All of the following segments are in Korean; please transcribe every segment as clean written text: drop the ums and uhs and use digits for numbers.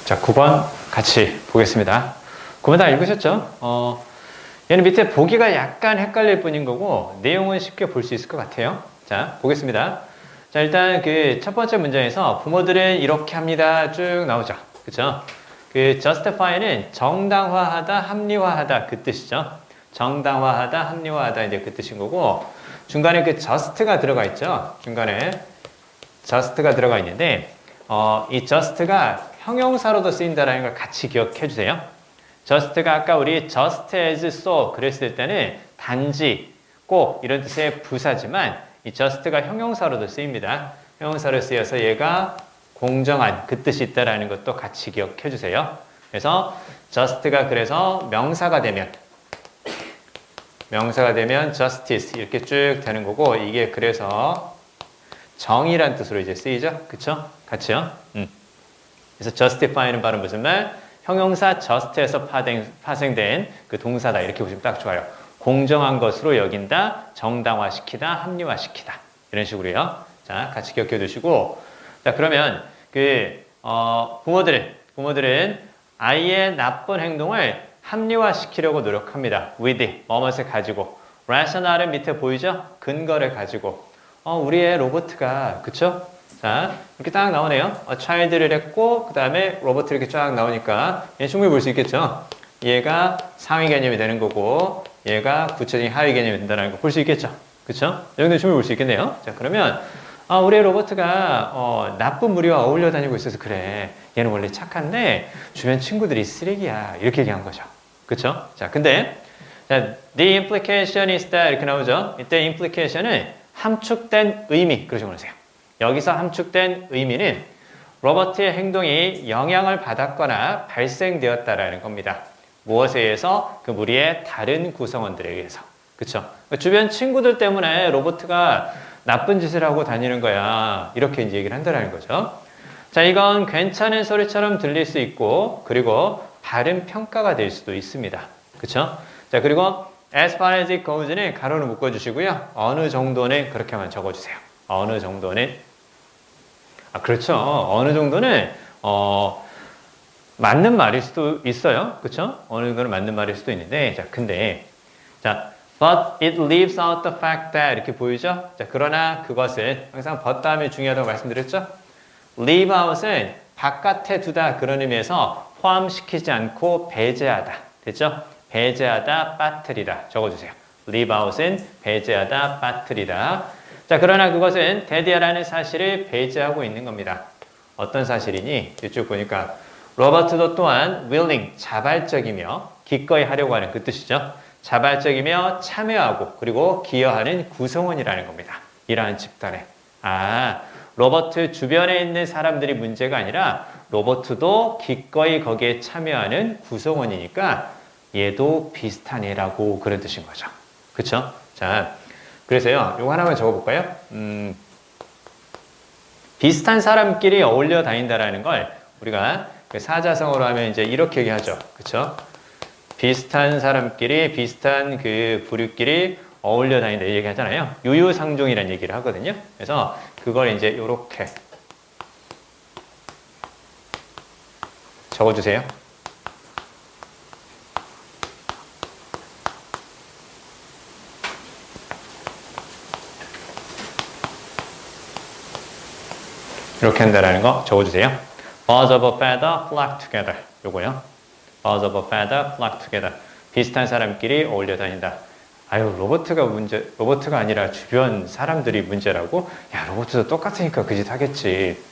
자, 9번 같이 보겠습니다. 9번 다 읽으셨죠? 얘는 밑에 보기가 약간 헷갈릴 뿐인 거고 내용은 쉽게 볼 수 있을 것 같아요. 자, 보겠습니다. 자, 일단 그 첫 번째 문장에서 부모들은 이렇게 합니다. 쭉 나오죠. 그쵸? 그 justify는 정당화하다, 합리화하다 그 뜻이죠. 정당화하다, 합리화하다 이제 그 뜻인 거고 중간에 그 just가 들어가 있죠. 중간에 just가 들어가 있는데 이 just가 형용사로도 쓰인다는 걸 같이 기억해 주세요. just가 아까 우리 just as so 그랬을 때는 단지, 꼭 이런 뜻의 부사지만 이 just가 형용사로도 쓰입니다. 형용사로 쓰여서 얘가 공정한 그 뜻이 있다는 것도 같이 기억해 주세요. 그래서 just가 그래서 명사가 되면 justice 이렇게 쭉 되는 거고 이게 그래서 정의란 뜻으로 이제 쓰이죠. 그쵸? 같이요? 그래서 justify는 바로 무슨 말? 형용사 just에서 파생된 그 동사다. 이렇게 보시면 딱 좋아요. 공정한 것으로 여긴다, 정당화시키다, 합리화시키다. 이런 식으로요. 자, 같이 기억해 두시고. 자, 그러면 부모들은 아이의 나쁜 행동을 합리화시키려고 노력합니다. with, 뭐뭇을 가지고. rational은 밑에 보이죠? 근거를 가지고. 우리의 로봇가, 그쵸? 자, 이렇게 딱 나오네요. child를 했고, 그 다음에 로봇 이렇게 쫙 나오니까, 얘 충분히 볼 수 있겠죠? 얘가 상위 개념이 되는 거고, 얘가 구체적인 하위 개념이 된다는 거 볼 수 있겠죠? 그쵸? 이 정도 충분히 볼 수 있겠네요. 자, 그러면, 우리의 로봇가, 나쁜 무리와 어울려 다니고 있어서 그래. 얘는 원래 착한데, 주변 친구들이 쓰레기야. 이렇게 얘기한 거죠. 그쵸? 자, 근데, 자, the implication is that 이렇게 나오죠? 이때 implication은 함축된 의미, 그러시면 보세요. 여기서 함축된 의미는 로버트의 행동이 영향을 받았거나 발생되었다라는 겁니다. 무엇에 의해서? 그 무리의 다른 구성원들에 의해서. 그쵸? 주변 친구들 때문에 로버트가 나쁜 짓을 하고 다니는 거야. 이렇게 이제 얘기를 한다는 거죠. 자, 이건 괜찮은 소리처럼 들릴 수 있고, 그리고 바른 평가가 될 수도 있습니다. 그쵸? 자, 그리고 as far as it goes는 가로로 묶어주시고요. 어느 정도는 그렇게만 적어주세요. 어느 정도는. 그렇죠. 어느 정도는, 맞는 말일 수도 있어요. 그쵸? 어느 정도는 맞는 말일 수도 있는데, 자, 근데, 자, but it leaves out the fact that 이렇게 보이죠? 자, 그러나 그것은 항상 but 다음에 중요하다고 말씀드렸죠? leave out은 바깥에 두다 그런 의미에서 포함시키지 않고 배제하다. 됐죠? 배제하다, 빠뜨리다. 적어주세요. leave out은 배제하다, 빠뜨리다. 자, 그러나 그것은 대디아라는 사실을 배제하고 있는 겁니다. 어떤 사실이니? 이쪽 보니까 로버트도 또한 willing, 자발적이며 기꺼이 하려고 하는 그 뜻이죠. 자발적이며 참여하고 그리고 기여하는 구성원이라는 겁니다. 이러한 집단에. 로버트 주변에 있는 사람들이 문제가 아니라 로버트도 기꺼이 거기에 참여하는 구성원이니까 얘도 비슷한 애라고 그런 뜻인 거죠. 그쵸? 자, 그래서요, 요거 하나만 적어볼까요? 비슷한 사람끼리 어울려 다닌다라는 걸 우리가 그 사자성어로 하면 이제 이렇게 얘기하죠. 그쵸? 비슷한 사람끼리, 비슷한 그 부류끼리 어울려 다닌다 이 얘기 하잖아요. 유유상종이라는 얘기를 하거든요. 그래서 그걸 이제 요렇게 적어주세요. 이렇게 한다라는 거 적어주세요. Birds of a feather flock together. 요거요. Birds of a feather flock together. 비슷한 사람끼리 어울려 다닌다. 로버트가 아니라 주변 사람들이 문제라고? 야, 로버트도 똑같으니까 그 짓 하겠지.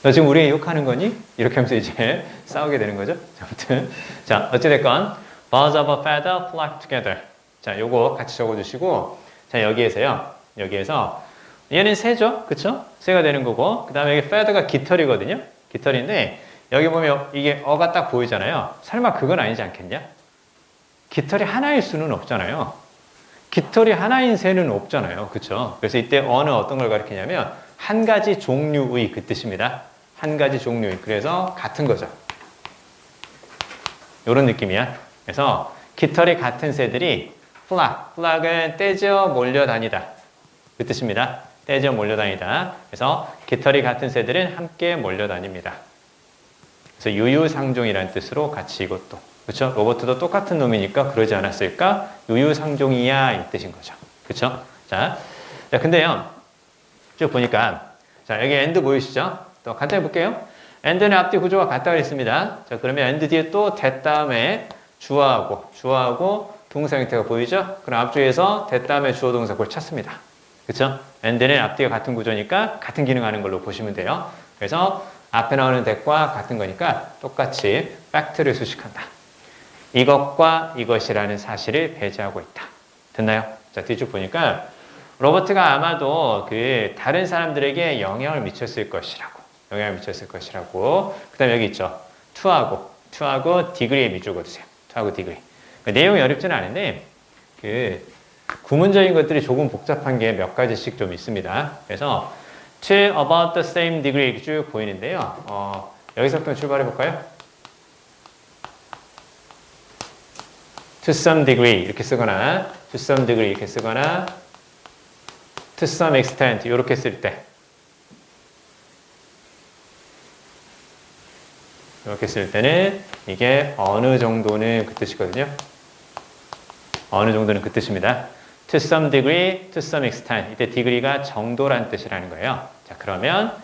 너 지금 우리 욕하는 거니? 이렇게 하면서 이제 싸우게 되는 거죠. 아무튼. 자, 어찌됐건, Birds of a feather flock together. 자, 요거 같이 적어주시고, 자, 여기에서, 얘는 새죠? 그쵸? 새가 되는 거고, 그 다음에 여기 feather가 깃털이거든요? 깃털인데, 여기 보면 이게 어가 딱 보이잖아요. 설마 그건 아니지 않겠냐? 깃털이 하나일 수는 없잖아요. 깃털이 하나인 새는 없잖아요. 그쵸? 그래서 이때 어는 어떤 걸 가리키냐면, 한 가지 종류의 그 뜻입니다. 한 가지 종류의. 그래서 같은 거죠. 요런 느낌이야. 그래서 깃털이 같은 새들이 flock은 떼져 몰려다니다. 그 뜻입니다. 떼져 몰려다니다. 그래서 깃털이 같은 새들은 함께 몰려다닙니다. 그래서 유유상종이라는 뜻으로 같이 이것도. 그쵸? 로버트도 똑같은 놈이니까 그러지 않았을까? 유유상종이야 이 뜻인 거죠. 그쵸? 자, 근데요. 쭉 보니까 자, 여기 and 보이시죠? 또 간단히 볼게요. and는 앞뒤 구조가 같다 그랬습니다. 자, 그러면 and 뒤에 또 that 다음에 주어하고 동사 형태가 보이죠? 그럼 앞쪽에서 that 다음에 주어 동사 그걸 찾습니다. 그쵸? and는 앞뒤가 같은 구조니까 같은 기능하는 걸로 보시면 돼요. 그래서 앞에 나오는 that과 같은 거니까 똑같이 fact를 수식한다. 이것과 이것이라는 사실을 배제하고 있다. 됐나요? 자, 뒤쪽 보니까 로버트가 아마도 그 다른 사람들에게 영향을 미쳤을 것이라고. 그 다음에 여기 있죠. to하고 degree에 밑줄 그어두세요. to하고 degree. 그러니까 내용이 어렵지는 않은데 그 구문적인 것들이 조금 복잡한 게 몇 가지씩 좀 있습니다. 그래서 to about the same degree 이렇게 쭉 보이는데요. 여기서부터 출발해 볼까요? to some degree 이렇게 쓰거나 to some degree 이렇게 쓰거나 to some extent 이렇게 쓸 때 이렇게 쓸 때는 이게 어느 정도는 그 뜻이거든요. 어느 정도는 그 뜻입니다. to some degree, to some extent 이때 degree가 정도란 뜻이라는 거예요. 자, 그러면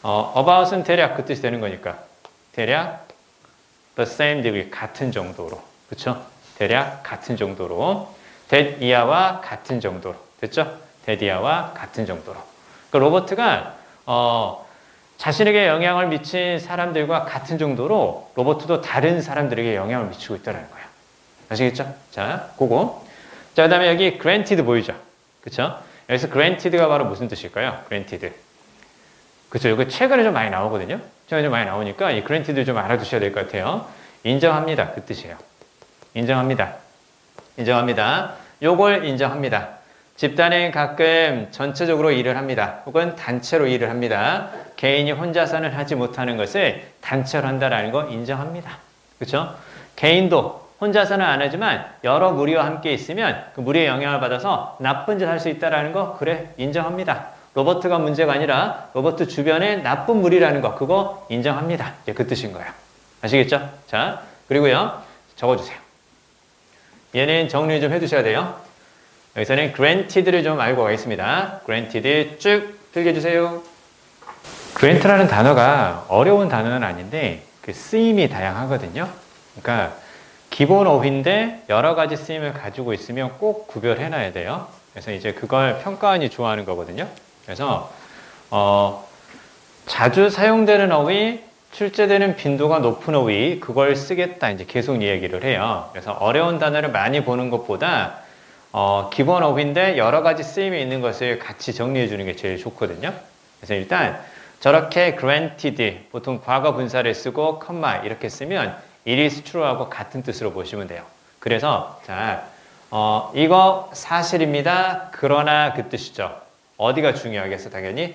about은 대략 그 뜻이 되는 거니까 대략 the same degree 같은 정도로 그쵸? 대략 같은 정도로 that 이하와 같은 정도로 됐죠? that 이하와 같은 정도로 그러니까 로버트가 자신에게 영향을 미친 사람들과 같은 정도로 로버트도 다른 사람들에게 영향을 미치고 있다는 거예요. 아시겠죠? 자, 그거. 자, 그 다음에 여기 granted 보이죠? 그쵸? 여기서 granted가 바로 무슨 뜻일까요? granted. 그쵸? 이거 최근에 좀 많이 나오거든요? 최근에 좀 많이 나오니까 이 granted 좀 알아두셔야 될 것 같아요. 인정합니다. 그 뜻이에요. 인정합니다. 요걸 인정합니다. 집단은 가끔 전체적으로 일을 합니다. 혹은 단체로 일을 합니다. 개인이 혼자서는 하지 못하는 것을 단체로 한다라는 거 인정합니다. 그렇죠? 개인도 혼자서는 안 하지만 여러 무리와 함께 있으면 그 무리의 영향을 받아서 나쁜 짓 할 수 있다라는 거 그래 인정합니다. 로버트가 문제가 아니라 로버트 주변에 나쁜 무리라는 거 그거 인정합니다. 이제 그 뜻인 거예요. 아시겠죠? 자, 그리고요. 적어주세요. 얘는 정리 좀 해두셔야 돼요. 여기서는 granted를 좀 알고 가겠습니다. granted 쭉 들려주세요. grant라는 단어가 어려운 단어는 아닌데 그 쓰임이 다양하거든요. 그러니까 기본 어휘인데 여러 가지 쓰임을 가지고 있으면 꼭 구별해놔야 돼요. 그래서 이제 그걸 평가원이 좋아하는 거거든요. 그래서 자주 사용되는 어휘, 출제되는 빈도가 높은 어휘 그걸 쓰겠다 이제 계속 얘기를 해요. 그래서 어려운 단어를 많이 보는 것보다 기본 어휘인데 여러 가지 쓰임이 있는 것을 같이 정리해 주는 게 제일 좋거든요. 그래서 일단 저렇게 granted 보통 과거 분사를 쓰고 컴마 이렇게 쓰면 it is true하고 같은 뜻으로 보시면 돼요. 그래서 자 이거 사실입니다. 그러나 그 뜻이죠. 어디가 중요하겠어 당연히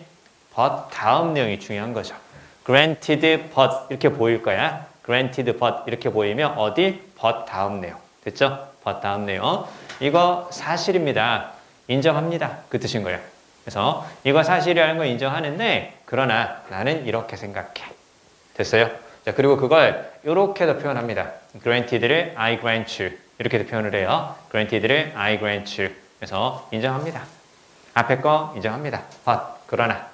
but 다음 내용이 중요한 거죠. granted but 이렇게 보일 거야. granted but 이렇게 보이면 어디 but 다음 내용 됐죠? but 다음 내용 이거 사실입니다. 인정합니다. 그 뜻인 거예요. 그래서 이거 사실이라는 거 인정하는데 그러나 나는 이렇게 생각해. 됐어요? 자, 그리고 그걸 이렇게도 표현합니다. granted를 I grant you 이렇게도 표현을 해요. granted를 I grant you 그래서 인정합니다. 앞에 거 인정합니다. but 그러나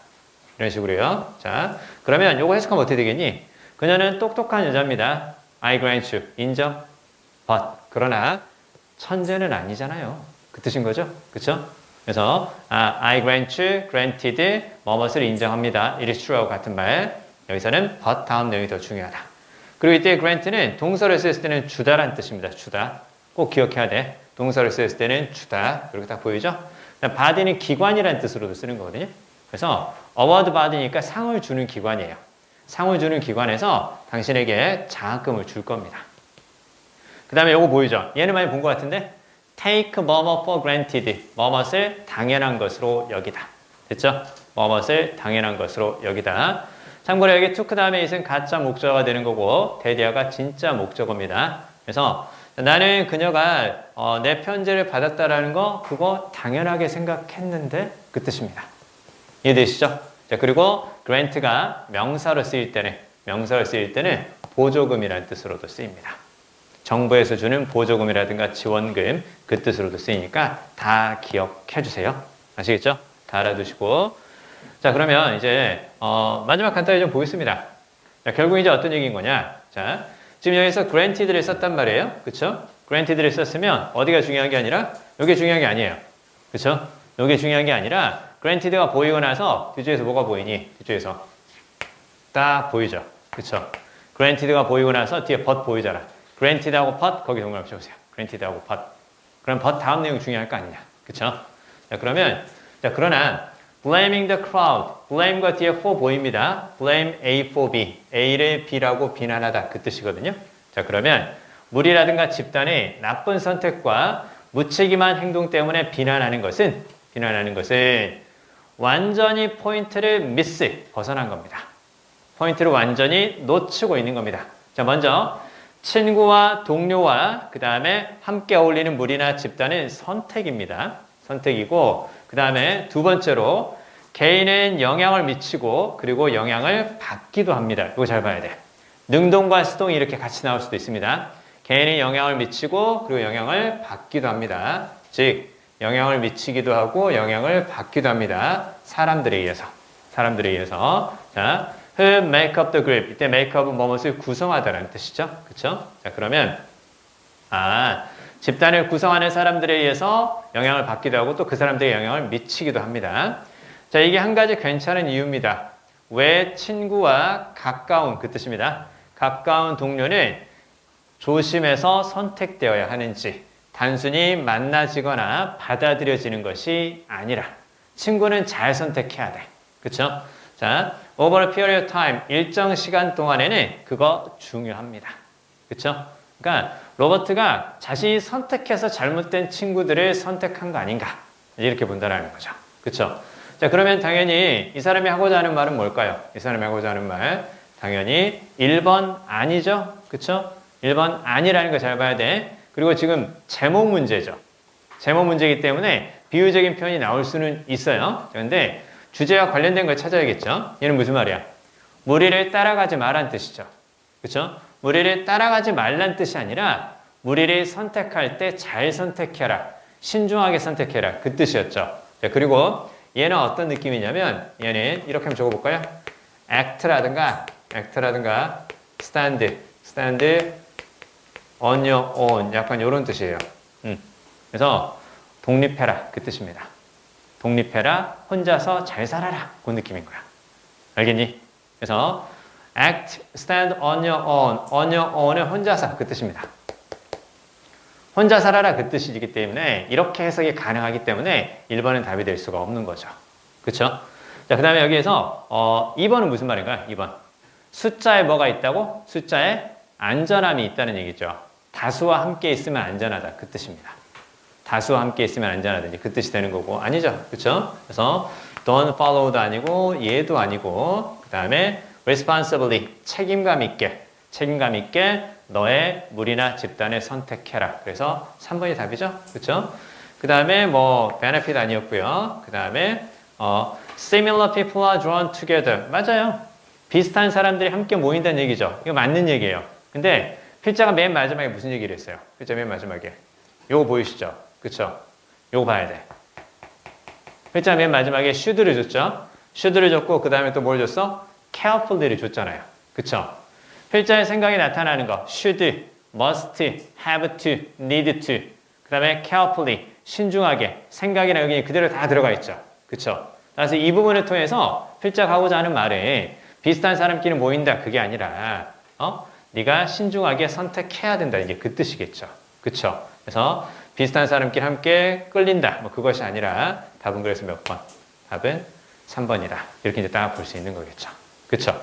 이런 식으로요. 자, 그러면 요거 해석하면 어떻게 되겠니? 그녀는 똑똑한 여자입니다. I grant you 인정. but 그러나 천재는 아니잖아요. 그 뜻인 거죠? 그쵸? 그래서 I grant you, granted 뭐뭇을 인정합니다. It is true하고 같은 말. 여기서는 but 다음 내용이 더 중요하다. 그리고 이때 grant는 동사를 쓰였을 때는 주다라는 뜻입니다. 주다. 꼭 기억해야 돼. 동사를 쓰였을 때는 주다. 이렇게 딱 보이죠? body는 기관이라는 뜻으로도 쓰는 거거든요. 그래서 award body니까 상을 주는 기관이에요. 상을 주는 기관에서 당신에게 장학금을 줄 겁니다. 그 다음에 요거 보이죠? 얘는 많이 본 것 같은데 take 뭐뭐 for granted 뭐뭇을 당연한 것으로 여기다. 됐죠? 뭐뭇을 당연한 것으로 여기다. 참고로 여기 took 다음에 있은 가짜 목적어가 되는 거고 대디어가 진짜 목적어입니다. 그래서 나는 그녀가 내 편지를 받았다라는 거 그거 당연하게 생각했는데 그 뜻입니다. 이해되시죠? 자, 그리고 grant가 명사로 쓰일 때는 명사를 쓰일 때는 보조금이라는 뜻으로도 쓰입니다. 정부에서 주는 보조금이라든가 지원금 그 뜻으로도 쓰이니까 다 기억해 주세요. 아시겠죠? 다 알아두시고. 자, 그러면 이제 마지막 간단히 좀 보겠습니다. 자, 결국 이제 어떤 얘기인 거냐? 자, 지금 여기서 granted를 썼단 말이에요. 그쵸? granted를 썼으면 어디가 중요한 게 아니라 이게 중요한 게 아니에요. 그쵸? 이게 중요한 게 아니라 granted가 보이고 나서 뒤쪽에서 뭐가 보이니? 뒤쪽에서 딱 보이죠. 그쵸? granted가 보이고 나서 뒤에 but 보이잖아. granted하고 but 거기 동그라미 쳐보세요. granted하고 but. 그럼 but 다음 내용 중요할 거 아니냐. 그쵸? 자, 그러면 자, 그러나 blaming the crowd. blame과 뒤에 for 보입니다. blame A for B. A를 B라고 비난하다. 그 뜻이거든요. 자, 그러면 무리라든가 집단의 나쁜 선택과 무책임한 행동 때문에 비난하는 것은 완전히 포인트를 미스, 벗어난 겁니다. 포인트를 완전히 놓치고 있는 겁니다. 자, 먼저 친구와 동료와 그 다음에 함께 어울리는 무리나 집단은 선택입니다. 선택이고 그 다음에 두 번째로 개인은 영향을 미치고 그리고 영향을 받기도 합니다. 이거 잘 봐야 돼. 능동과 수동이 이렇게 같이 나올 수도 있습니다. 개인이 영향을 미치고 그리고 영향을 받기도 합니다. 즉 영향을 미치기도 하고 영향을 받기도 합니다. 사람들에 의해서. 자, who make up the group. 이때 make up은 무엇을 구성하다라는 뜻이죠. 그렇죠? 자, 그러면 집단을 구성하는 사람들에 의해서 영향을 받기도 하고 또 그 사람들에게 영향을 미치기도 합니다. 자, 이게 한 가지 괜찮은 이유입니다. 왜 친구와 가까운 그 뜻입니다. 가까운 동료는 조심해서 선택되어야 하는지 단순히 만나지거나 받아들여지는 것이 아니라 친구는 잘 선택해야 돼. 그렇죠? 자, over a period of time 일정 시간 동안에는 그거 중요합니다. 그렇죠? 그러니까 로버트가 자신이 선택해서 잘못된 친구들을 선택한 거 아닌가 이렇게 본다는 거죠. 그렇죠? 자, 그러면 당연히 이 사람이 하고자 하는 말은 뭘까요? 이 사람이 하고자 하는 말 당연히 1번 아니죠. 그렇죠? 1번 아니라는 거 잘 봐야 돼. 그리고 지금 제목 문제죠. 제목 문제이기 때문에 비유적인 표현이 나올 수는 있어요. 그런데 주제와 관련된 걸 찾아야겠죠. 얘는 무슨 말이야? 무리를 따라가지 말란 뜻이죠. 그렇죠? 무리를 따라가지 말란 뜻이 아니라 무리를 선택할 때 잘 선택해라. 신중하게 선택해라. 그 뜻이었죠. 자, 그리고 얘는 어떤 느낌이냐면 얘는 이렇게 한번 적어볼까요? act라든가 stand on your own 약간 이런 뜻이에요. 그래서 독립해라 그 뜻입니다. 독립해라, 혼자서 잘 살아라 그 느낌인 거야. 알겠니? 그래서 act, stand on your own은 혼자서 그 뜻입니다. 혼자 살아라 그 뜻이기 때문에 이렇게 해석이 가능하기 때문에 1번은 답이 될 수가 없는 거죠. 그렇죠? 자, 그 다음에 여기에서 2번은 무슨 말인가요? 2번. 숫자에 뭐가 있다고? 숫자에 안전함이 있다는 얘기죠. 다수와 함께 있으면 안전하다 그 뜻입니다. 다수와 함께 있으면 안전하다 그 뜻이 되는 거고 아니죠. 그렇죠? 그래서 don't follow도 아니고 얘도 아니고 그 다음에 responsibly 책임감 있게 너의 무리나 집단을 선택해라. 그래서 3번이 답이죠. 그렇죠? 그 다음에 뭐 benefit 아니었고요. 그 다음에 similar people are drawn together. 맞아요. 비슷한 사람들이 함께 모인다는 얘기죠. 이거 맞는 얘기예요. 근데 필자가 맨 마지막에 무슨 얘기를 했어요? 필자 맨 마지막에. 요거 보이시죠? 그쵸? 요거 봐야 돼. 필자 맨 마지막에 should를 줬죠? should를 줬고 그 다음에 또 뭘 줬어? carefully를 줬잖아요. 그쵸? 필자의 생각이 나타나는 거 should, must, have to, need to 그 다음에 carefully, 신중하게 생각이나 여기 그대로 다 들어가 있죠. 그쵸? 그래서 이 부분을 통해서 필자가 하고자 하는 말에 비슷한 사람끼리 모인다 그게 아니라 네가 신중하게 선택해야 된다 이게 그 뜻이겠죠. 그쵸? 그래서 비슷한 사람끼리 함께 끌린다 뭐 그것이 아니라 답은 그래서 몇 번? 답은 3번이다. 이렇게 이제 딱 볼 수 있는 거겠죠. 그쵸?